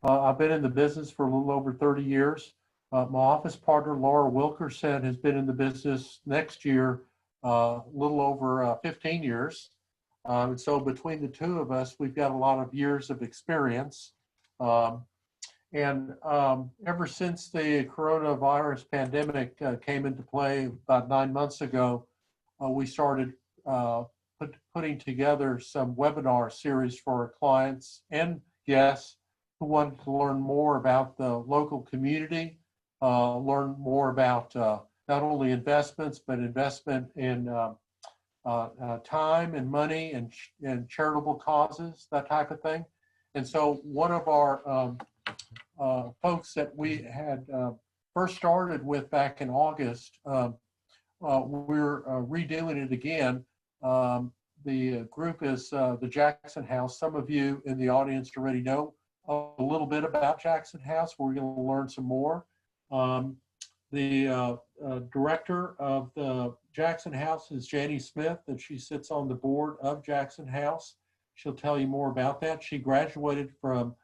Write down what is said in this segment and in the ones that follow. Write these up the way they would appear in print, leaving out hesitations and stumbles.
I've been in the business for a little over 30 years. My office partner, Laura Wilkerson, has been in the business next year a little over 15 years. And so between the two of us, we've got a lot of years of experience. Um, and ever since the coronavirus pandemic came into play about 9 months ago, we started putting together some webinar series for our clients and guests who wanted to learn more about the local community, learn more about not only investments, but investment in time and money and charitable causes, that type of thing. And so one of our folks that we had first started with back in August, we're redoing it again. The group is the Jackson House. Some of you in the audience already know a little bit about Jackson House. We're going to learn some more. The director of the Jackson House is Janie Smith, and she sits on the board of Jackson House. She'll tell you more about that. She graduated from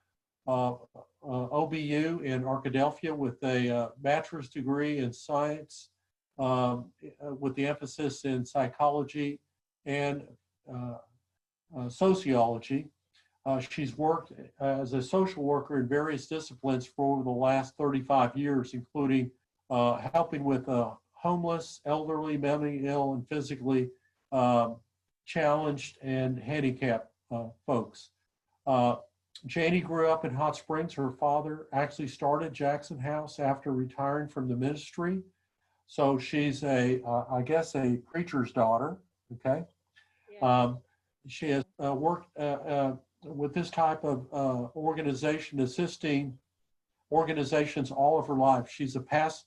OBU in Arkadelphia with a bachelor's degree in science with the emphasis in psychology and sociology. She's worked as a social worker in various disciplines for over the last 35 years, including helping with homeless, elderly, mentally ill, and physically challenged and handicapped folks. Janie grew up in Hot Springs. Her father actually started Jackson House after retiring from the ministry. So she's I guess a preacher's daughter, okay? Yeah. She has worked with this type of organization, assisting organizations all of her life. She's a past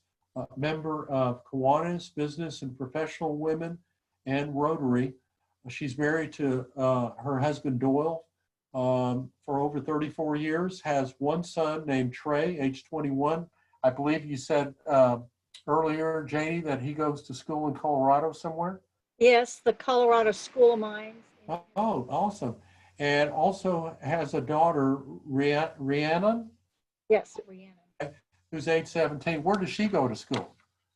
member of Kiwanis, Business and Professional Women, and Rotary. She's married to her husband, Doyle, for over 34 years, has one son named Trey, age 21. I believe you said earlier, Janie, that he goes to school in Colorado somewhere? Yes, the Colorado School of Mines. Oh, awesome. And also has a daughter, Rhiannon? Yes, Rhiannon. Who's age 17. Where does she go to school?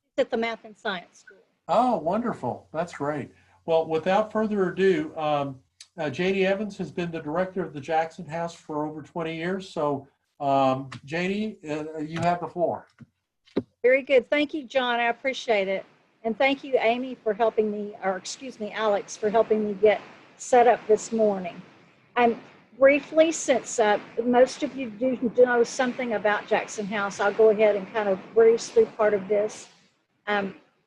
She's at the Math and Science School. Oh, wonderful. That's great. Well, without further ado, Janie Evans has been the director of the Jackson House for over 20 years. So, Janie, you have the floor. Very good. Thank you, John. I appreciate it. And thank you, Amy, for helping me, or excuse me, Alex, for helping me get set up this morning. Briefly, since most of you do know something about Jackson House, I'll go ahead and kind of breeze through part of this.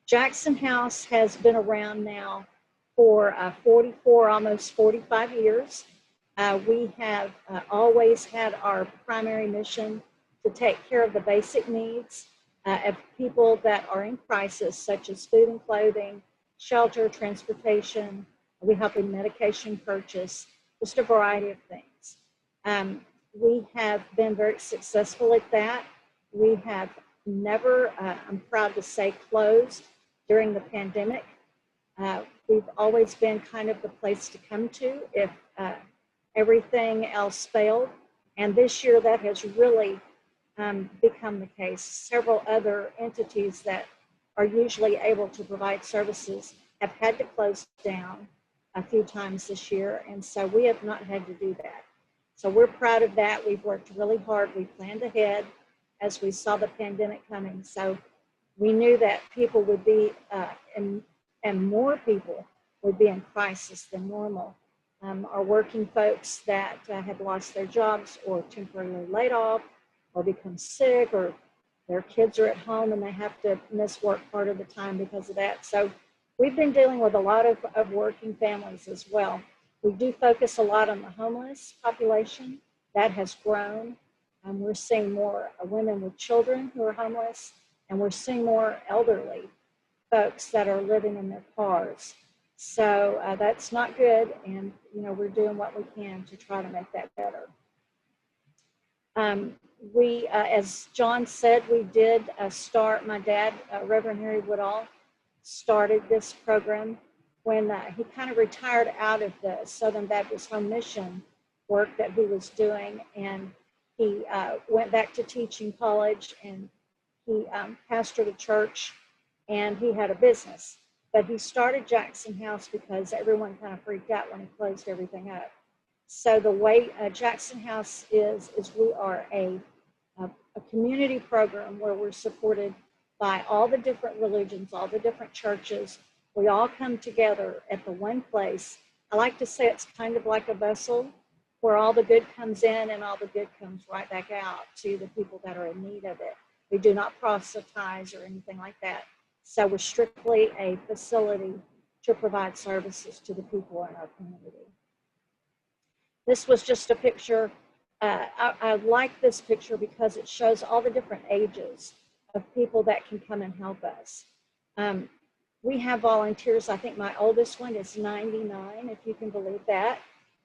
Jackson House has been around now for 44, almost 45 years. We have always had our primary mission to take care of the basic needs of people that are in crisis, such as food and clothing, shelter, transportation. We help in medication purchase, just a variety of things. We have been very successful at that. We have never, I'm proud to say, closed during the pandemic. We've always been kind of the place to come to if everything else failed. And this year that has really become the case. Several other entities that are usually able to provide services have had to close down a few times this year. And so we have not had to do that. So we're proud of that. We've worked really hard. We planned ahead as we saw the pandemic coming. So we knew that people would be, and more people would be in crisis than normal. Our working folks that have lost their jobs or temporarily laid off or become sick, or their kids are at home and they have to miss work part of the time because of that. So we've been dealing with a lot of working families as well. We do focus a lot on the homeless population. That has grown. We're seeing more women with children who are homeless, and we're seeing more elderly folks that are living in their cars. So that's not good, and we're doing what we can to try to make that better. We, as John said, we did start, my dad, Reverend Harry Woodall, started this program when he kind of retired out of the Southern Baptist Home Mission work that he was doing, and He went back to teaching college, and he pastored a church, and he had a business. But he started Jackson House because everyone kind of freaked out when he closed everything up. So the way Jackson House is we are a community program where we're supported by all the different religions, all the different churches. We all come together at the one place. I like to say it's kind of like a vessel where all the good comes in and all the good comes right back out to the people that are in need of it. We do not proselytize or anything like that. So we're strictly a facility to provide services to the people in our community. This was just a picture. I like this picture because it shows all the different ages of people that can come and help us. We have volunteers. I think my oldest one is 99, if you can believe that.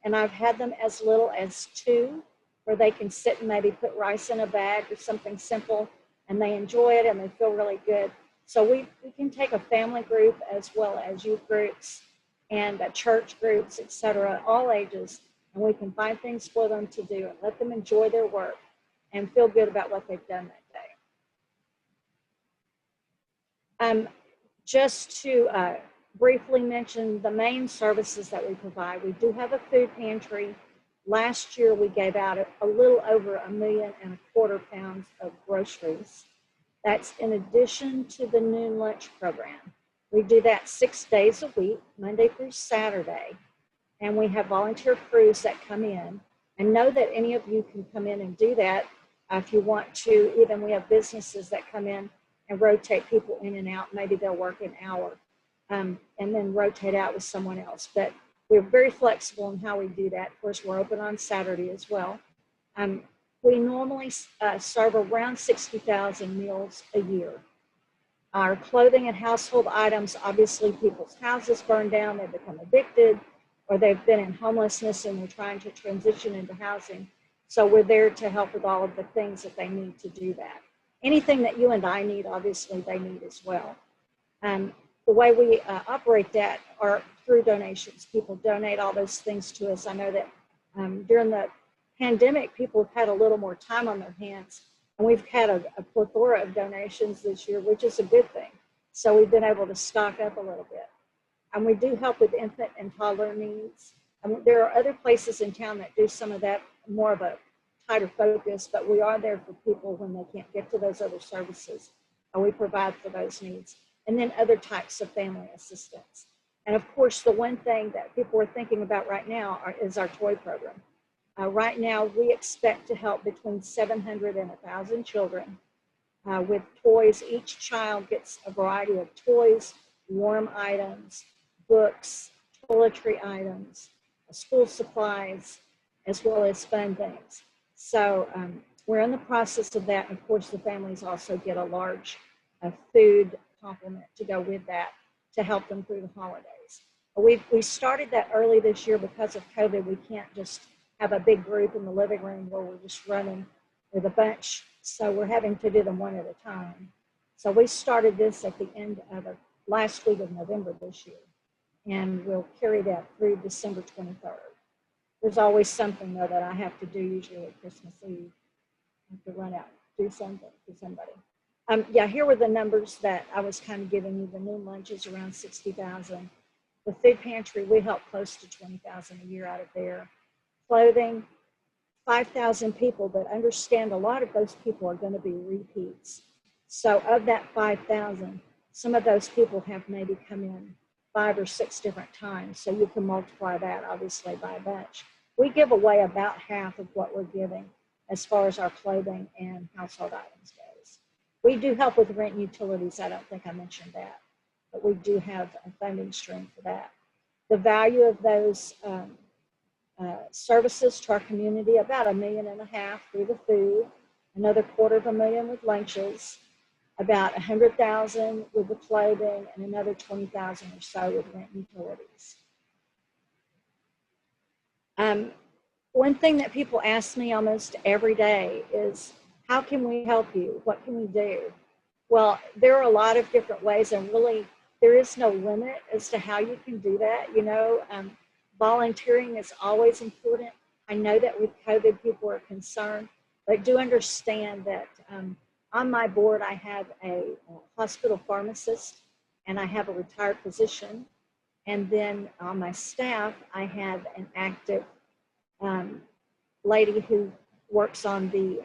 And I've had them as little as 2, where they can sit and maybe put rice in a bag or something simple, and they enjoy it and they feel really good. So we can take a family group as well as youth groups and church groups, etc., all ages, and we can find things for them to do and let them enjoy their work and feel good about what they've done that day. Just to briefly mention the main services that we provide, we do have a food pantry. Last year, we gave out a little over 1.25 million pounds of groceries. That's in addition to the noon lunch program. We do that 6 days a week, Monday through Saturday. And we have volunteer crews that come in. And know that any of you can come in and do that if you want to. Even we have businesses that come in and rotate people in and out. Maybe they'll work an hour and then rotate out with someone else. But we're very flexible in how we do that. Of course, we're open on Saturday as well. We normally serve around 60,000 meals a year. Our clothing and household items, obviously people's houses burned down, they become evicted, or they've been in homelessness and they're trying to transition into housing. So we're there to help with all of the things that they need to do that. Anything that you and I need, obviously they need as well. The way we operate that are through donations. People donate all those things to us. I know that during the pandemic, people have had a little more time on their hands, and we've had a plethora of donations this year, which is a good thing. So we've been able to stock up a little bit. And we do help with infant and toddler needs. There are other places in town that do some of that, more of a tighter focus, but we are there for people when they can't get to those other services. And we provide for those needs. And then other types of family assistance. And of course, the one thing that people are thinking about right now is our toy program. Right now, we expect to help between 700 and 1,000 children with toys. Each child gets a variety of toys, warm items, books, toiletry items, school supplies, as well as fun things. So we're in the process of that. And of course, the families also get a large food complement to go with that to help them through the holidays. We started that early this year because of COVID. We can't just have a big group in the living room where we're just running with a bunch. So we're having to do them one at a time. So we started this at the end of the last week of November this year, and we'll carry that through December 23rd. There's always something though that I have to do usually at Christmas Eve. I have to run out, do something for somebody. Yeah, here were the numbers that I was kind of giving you. The noon lunch is around 60,000. The food pantry, we help close to 20,000 a year out of there. Clothing, 5,000 people, but understand a lot of those people are going to be repeats. So of that 5,000, some of those people have maybe come in 5 or 6 different times. So you can multiply that obviously by a bunch. We give away about half of what we're giving as far as our clothing and household items goes. We do help with rent and utilities. I don't think I mentioned that, but we do have a funding stream for that. The value of those services to our community, about $1.5 million through the food, another $250,000 with lunches, about $100,000 with the clothing, and another $20,000 or so with rent and utilities. One thing that people ask me almost every day is, how can we help you? What can we do? Well, there are a lot of different ways, and really there is no limit as to how you can do that. You know, volunteering is always important. I know that with COVID, people are concerned, but do understand that on my board, I have a hospital pharmacist and I have a retired physician. And then on my staff, I have an active lady who works on the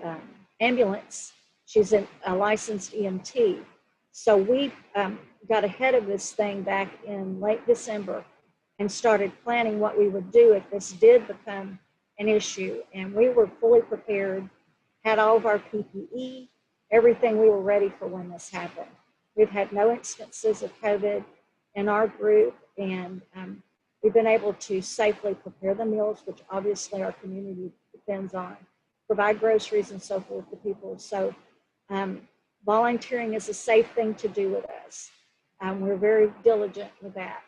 ambulance. She's a licensed EMT. So we got ahead of this thing back in late December and started planning what we would do if this did become an issue. And we were fully prepared, had all of our PPE, everything. We were ready for when this happened. We've had no instances of COVID in our group, and we've been able to safely prepare the meals, which obviously our community depends on, provide groceries and so forth to people. So volunteering is a safe thing to do with us. We're very diligent with that.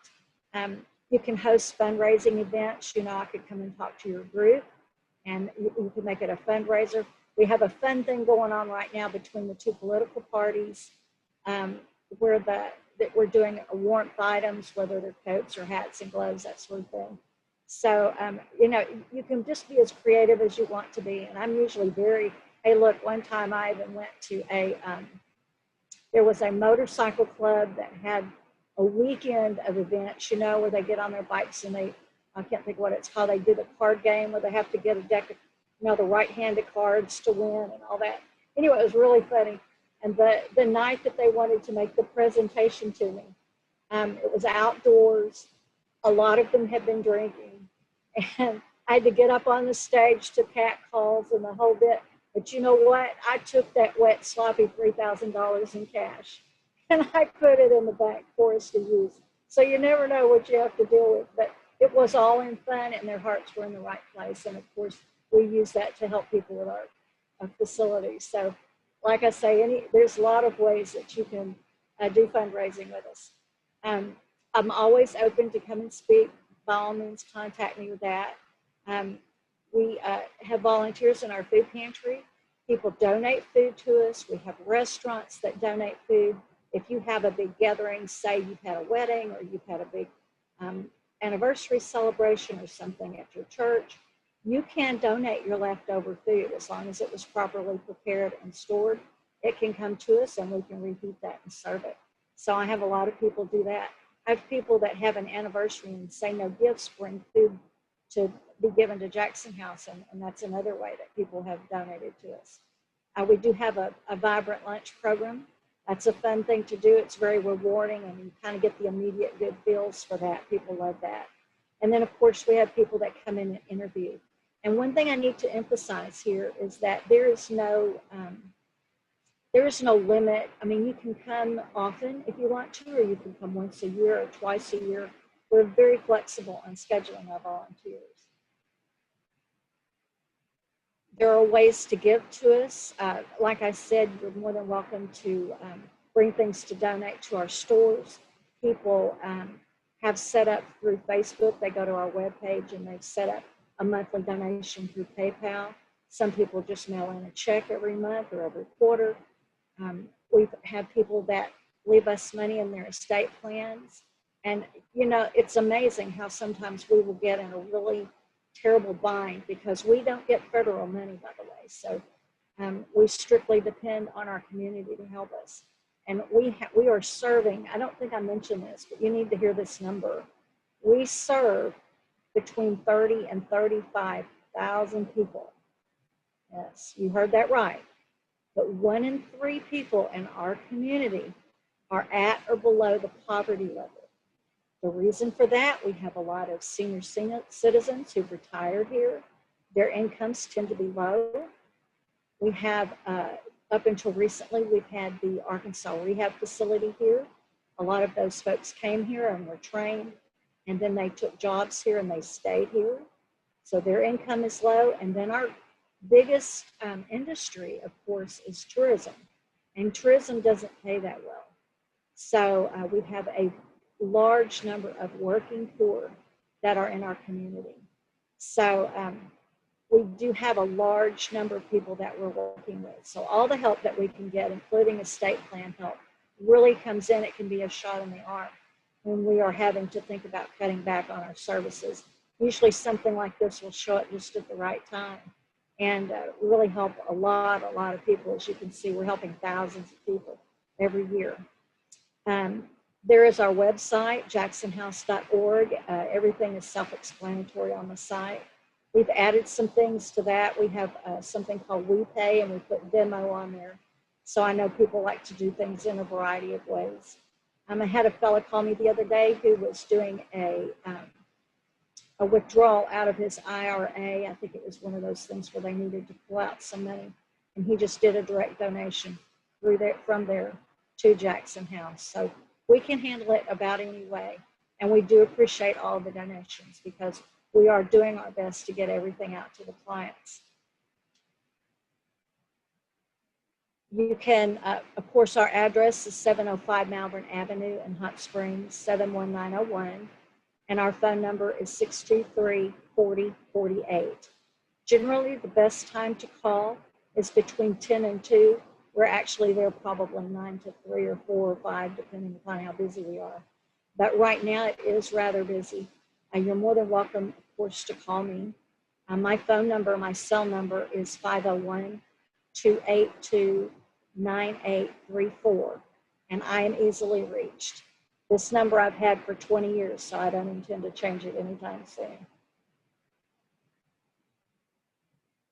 You can host fundraising events. You know, I could come and talk to your group and you can make it a fundraiser. We have a fun thing going on right now between the two political parties where that we're doing warmth items, whether they're coats or hats and gloves, that sort of thing. So, you know, you can just be as creative as you want to be. And I'm usually very, hey, look, one time I even went to there was a motorcycle club that had a weekend of events, you know, where they get on their bikes and I can't think what it's called, they do the card game where they have to get a deck of, you know, the right-handed cards to win and all that. Anyway, it was really funny. And the night that they wanted to make the presentation to me, it was outdoors. A lot of them had been drinking. And I had to get up on the stage to cat calls and the whole bit. But you know what? I took that wet, sloppy $3,000 in cash and I put it in the bank for us to use. So you never know what you have to deal with. But it was all in fun and their hearts were in the right place. And of course, we use that to help people with our facilities. So like I say, there's a lot of ways that you can do fundraising with us. I'm always open to come and speak. By all means, contact me with that. We have volunteers in our food pantry. People donate food to us. We have restaurants that donate food. If you have a big gathering, say you've had a wedding or you've had a big anniversary celebration or something at your church, you can donate your leftover food as long as it was properly prepared and stored. It can come to us and we can reheat that and serve it. So I have a lot of people do that. I have people that have an anniversary and say no gifts, bring food to be given to Jackson House, and that's another way that people have donated to us. We do have a vibrant lunch program. That's a fun thing to do. It's very rewarding and you kind of get the immediate good feels for that. People love that. And then of course we have people that come in and interview. And one thing I need to emphasize here is that there is no limit. I mean, you can come often if you want to, or you can come once a year or twice a year. We're very flexible on scheduling our volunteers. There are ways to give to us. Like I said, you're more than welcome to bring things to donate to our stores. People have set up through Facebook. They go to our webpage and they've set up a monthly donation through PayPal. Some people just mail in a check every month or every quarter. We've had people that leave us money in their estate plans. And, you know, it's amazing how sometimes we will get in a really terrible bind because we don't get federal money, by the way. So we strictly depend on our community to help us. And we are serving, I don't think I mentioned this, but you need to hear this number. We serve between 30 and 35,000 people. Yes, you heard that right. But 1 in 3 people in our community are at or below the poverty level. The reason for that, we have a lot of senior citizens who've retired here. Their incomes tend to be low. We have, up until recently, we've had the Arkansas Rehab Facility here. A lot of those folks came here and were trained, and then they took jobs here and they stayed here. So their income is low. And then our biggest industry, of course, is tourism. And tourism doesn't pay that well. So we have a large number of working poor that are in our community. So we do have a large number of people that we're working with. So all the help that we can get, including estate plan help, really comes in. It can be a shot in the arm when we are having to think about cutting back on our services. Usually something like this will show up just at the right time. and really help a lot of people. As you can see, we're helping thousands of people every year. There is our website, jacksonhouse.org. Everything is self-explanatory on the site. We've added some things to that. We have something called WePay, and we put Venmo on there. So I know people like to do things in a variety of ways. I had a fellow call me the other day who was doing a withdrawal out of his IRA. I think it was one of those things where they needed to pull out some money. And he just did a direct donation from there to Jackson House. So we can handle it about any way. And we do appreciate all the donations because we are doing our best to get everything out to the clients. You can, of course, our address is 705 Malvern Avenue in Hot Springs, 71901. And our phone number is 623-4048. Generally, the best time to call is between 10 and 2. We're actually there probably 9 to 3 or 4 or 5, depending upon how busy we are. But right now, it is rather busy. You're more than welcome, of course, to call me. My phone number, my cell number is 501-282-9834, and I am easily reached. This number I've had for 20 years, so I don't intend to change it anytime soon.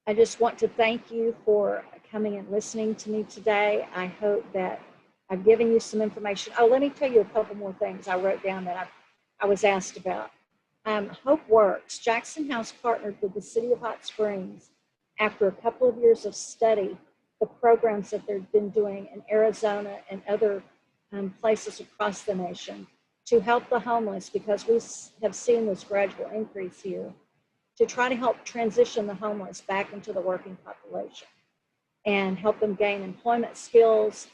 I just want to thank you for coming and listening to me today. I hope that I've given you some information. Oh, let me tell you a couple more things I wrote down that I was asked about. Hope Works. Jackson House partnered with the City of Hot Springs after a couple of years of study, the programs that they've been doing in Arizona and other places across the nation to help the homeless, because we have seen this gradual increase here, to try to help transition the homeless back into the working population and help them gain employment skills,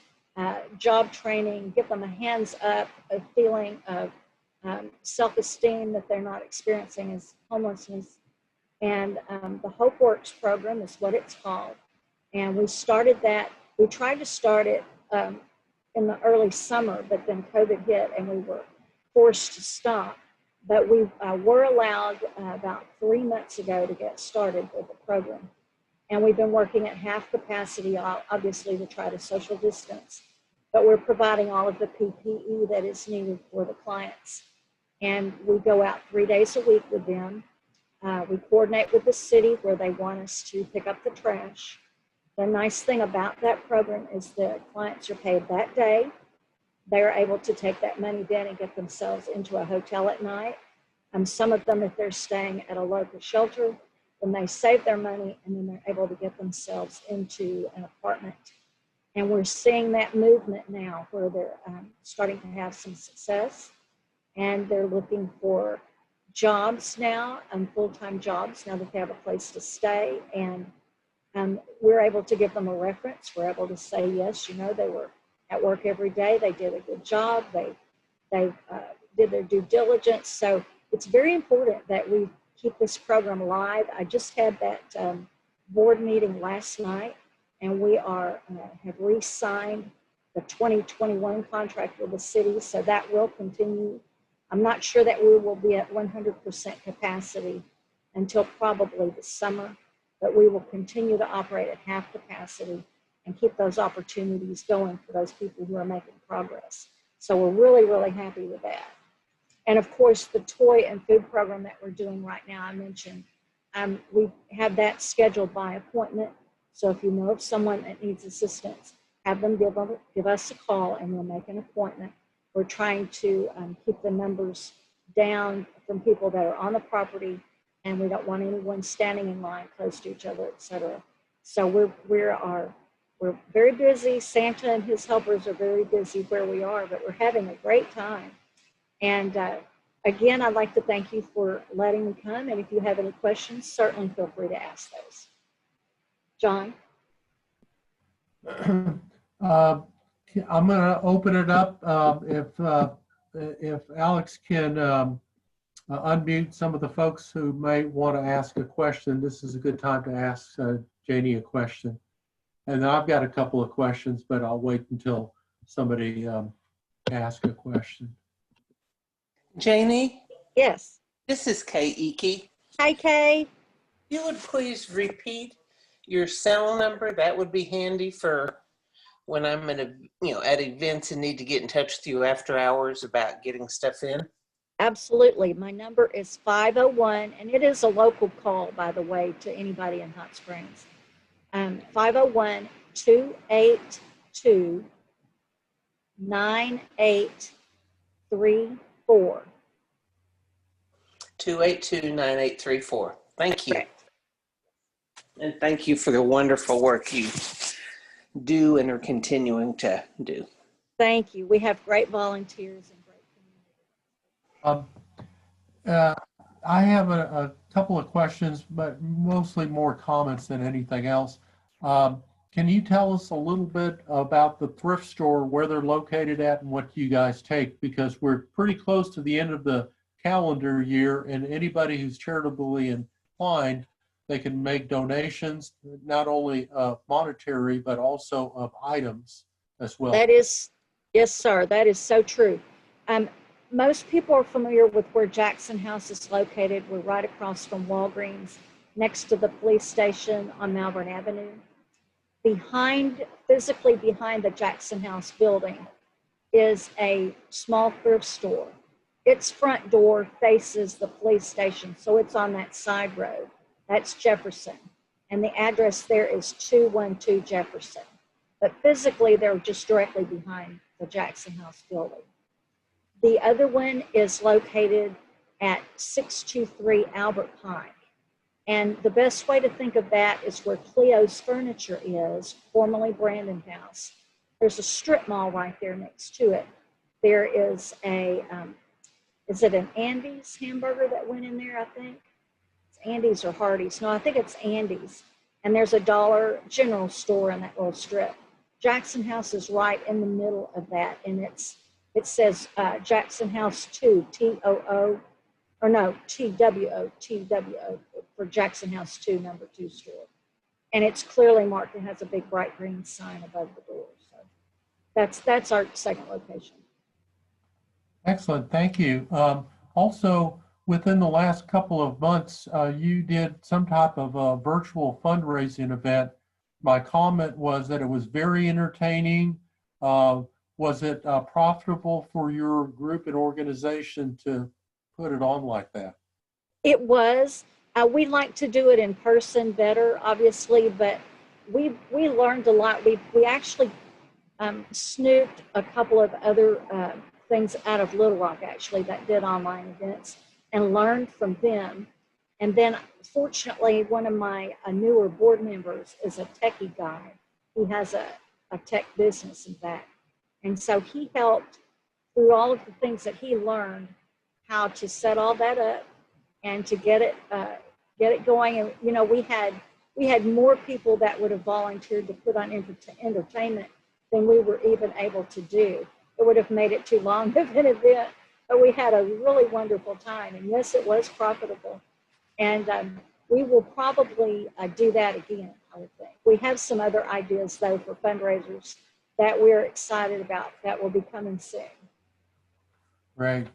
job training, give them a hands up, a feeling of self-esteem that they're not experiencing as homelessness. And the Hope Works program is what it's called. And we started that. We tried to start it in the early summer, but then COVID hit and we were forced to stop. But we were allowed about 3 months ago to get started with the program. And we've been working at half capacity, obviously, to try to social distance. But we're providing all of the PPE that is needed for the clients. And we go out 3 days a week with them. We coordinate with the city where they want us to pick up the trash. The nice thing about that program is the clients are paid that day. They're able to take that money then and get themselves into a hotel at night. Some of them, if they're staying at a local shelter, then they save their money and then they're able to get themselves into an apartment. And we're seeing that movement now where they're starting to have some success, and they're looking for jobs now, full-time jobs now that they have a place to stay. And we're able to give them a reference. We're able to say, yes, you know, they were at work every day. They did a good job. They did their due diligence. So it's very important that we keep this program alive. I just had that board meeting last night, and we have re-signed the 2021 contract with the city, so that will continue. I'm not sure that we will be at 100% capacity until probably the summer, but we will continue to operate at half capacity and keep those opportunities going for those people who are making progress. So we're really, really happy with that. And of course, the toy and food program that we're doing right now, I mentioned, we have that scheduled by appointment. So if you know of someone that needs assistance, have them give us a call and we'll make an appointment. We're trying to keep the numbers down from people that are on the property, and we don't want anyone standing in line close to each other, et cetera. So we're very busy. Santa and his helpers are very busy where we are, but we're having a great time. And again, I'd like to thank you for letting me come. And if you have any questions, certainly feel free to ask those. John? I'm going to open it up. If Alex can unmute some of the folks who may want to ask a question, this is a good time to ask Janie a question. And I've got a couple of questions, but I'll wait until somebody asks a question. Janie? Yes. This is Kay Ike. Hi, Kay. You would please repeat your cell number? That would be handy for when I'm at at events and need to get in touch with you after hours about getting stuff in. Absolutely. My number is 501, and it is a local call, by the way, to anybody in Hot Springs. 501-282-9834. 282-9834. Thank you. Correct. And thank you for the wonderful work you do and are continuing to do. Thank you. We have great volunteers and great community. I have a couple of questions, but mostly more comments than anything else. Can you tell us a little bit about the thrift store, where they're located at and what you guys take? Because we're pretty close to the end of the calendar year, and anybody who's charitably inclined, they can make donations, not only monetary, but also of items as well. That is, yes, sir. That is so true. Most people are familiar with where Jackson House is located. We're right across from Walgreens, next to the police station on Malvern Avenue. Physically behind the Jackson House building is a small thrift store. Its front door faces the police station, so it's on that side road. That's Jefferson. And the address there is 212 Jefferson. But physically, they're just directly behind the Jackson House building. The other one is located at 623 Albert Pike. And the best way to think of that is where Cleo's Furniture is, formerly Brandon House. There's a strip mall right there next to it. There is is it an Andy's hamburger that went in there, I think? It's Andy's or Hardee's. No, I think it's Andy's. And there's a Dollar General store in that little strip. Jackson House is right in the middle of that, and it says Jackson House 2, T-O-O, or no, T-W-O, T-W-O, for Jackson House 2, number 2 store. And it's clearly marked. It has a big bright green sign above the door. So that's our second location. Excellent, thank you. Also, within the last couple of months, you did some type of a virtual fundraising event. My comment was that it was very entertaining. Was it profitable for your group and organization to put it on like that? It was. We like to do it in person better, obviously, but we learned a lot. We actually snooped a couple of other things out of Little Rock, actually, that did online events, and learned from them. And then, fortunately, one of my newer board members is a techie guy. He has a tech business, in fact. And so he helped through all of the things that he learned, how to set all that up and to get it going. And we had more people that would have volunteered to put on entertainment than we were even able to do. It would have made it too long of an event, but we had a really wonderful time. And yes, it was profitable. And we will probably do that again, I would think. We have some other ideas, though, for fundraisers that we're excited about that will be coming soon. Great.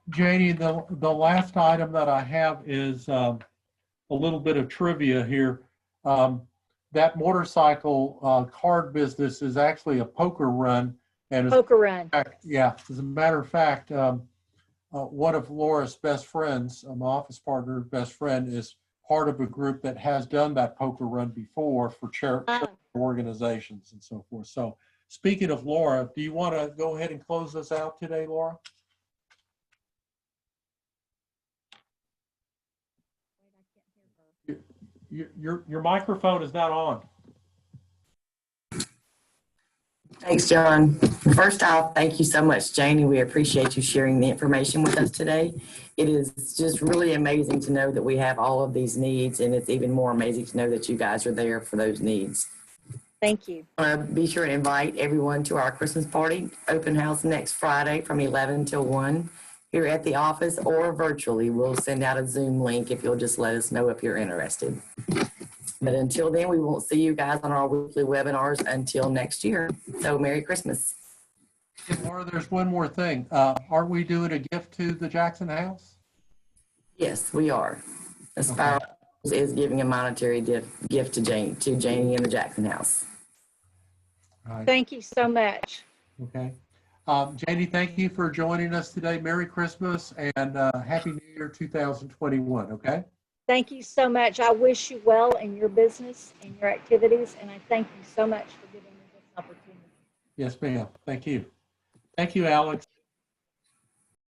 Janie, the last item that I have is a little bit of trivia here. That motorcycle card business is actually a poker run. And Poker run. Yeah, as a matter of fact, one of Laura's best friends, my office partner, best friend, is part of a group that has done that poker run before for charity organizations and so forth. So speaking of Laura, do you want to go ahead and close us out today, Laura? Your microphone is not on. Thanks, John. First off, thank you so much, Janie. We appreciate you sharing the information with us today. It is just really amazing to know that we have all of these needs, and it's even more amazing to know that you guys are there for those needs. Thank you. Be sure to invite everyone to our Christmas party, open house next Friday from 11 till 1 here at the office or virtually. We'll send out a Zoom link if you'll just let us know if you're interested. But until then, we won't see you guys on our weekly webinars until next year. So Merry Christmas. Laura, there's one more thing. Aren't we doing a gift to the Jackson House? Yes, we are. A spiral is giving a monetary gift to Janie and the Jackson House. All right, Thank you so much. okay. Janie, thank you for joining us today. Merry Christmas and Happy New Year 2021, okay? Thank you so much. I wish you well in your business and your activities, and I thank you so much for giving me this opportunity. Yes, ma'am. Thank you. Thank you, Alex.